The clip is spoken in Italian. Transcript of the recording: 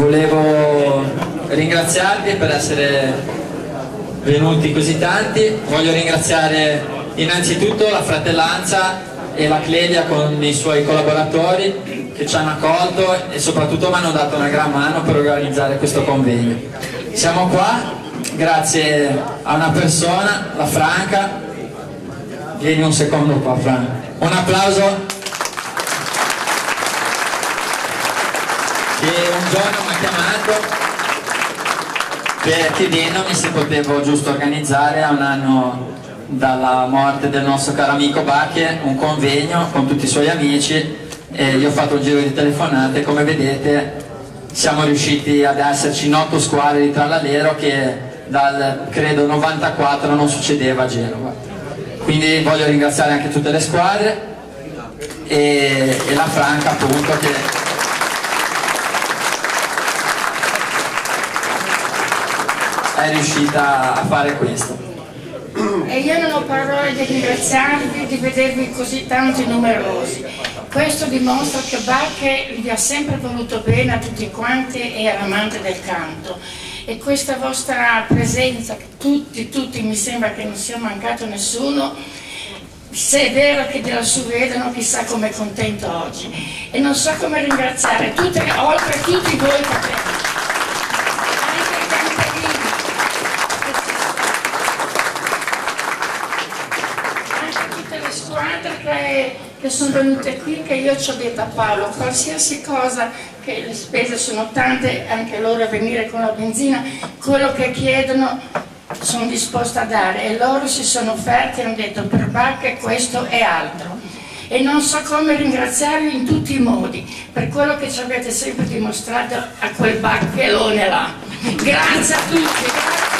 volevo ringraziarvi per essere venuti così tanti. Voglio ringraziare innanzitutto la Fratellanza e la Clelia con i suoi collaboratori che ci hanno accolto e soprattutto mi hanno dato una gran mano per organizzare questo convegno. Siamo qua grazie a una persona, la Franca. Vieni un secondo qua, Franca. Un applauso. Che un giorno mi ha chiamato chiedendomi se potevo giusto organizzare a un anno dalla morte del nostro caro amico Bacche un convegno con tutti i suoi amici, e io ho fatto un giro di telefonate. Come vedete siamo riusciti ad esserci in 8 squadre di Trallallero, che dal credo 94 non succedeva a Genova. Quindi voglio ringraziare anche tutte le squadre e la Franca, appunto, che è riuscita a fare questo. E io non ho parole di ringraziarvi di vedervi così tanti numerosi. Questo dimostra che Bacche vi ha sempre voluto bene a tutti quanti e era amante del canto. E questa vostra presenza, tutti, mi sembra che non sia mancato nessuno, se è vero che da lassù vedono, chissà com'è contento oggi. E non so come ringraziare oltre tutti voi capelli. Che sono venute qui, che io ci ho detto a Paolo, qualsiasi cosa, che le spese sono tante, anche loro a venire con la benzina, quello che chiedono sono disposta a dare, e loro si sono offerti e hanno detto per Bacche questo e altro. E non so come ringraziarvi in tutti i modi per quello che ci avete sempre dimostrato a quel bacchelone là. Grazie a tutti. Grazie.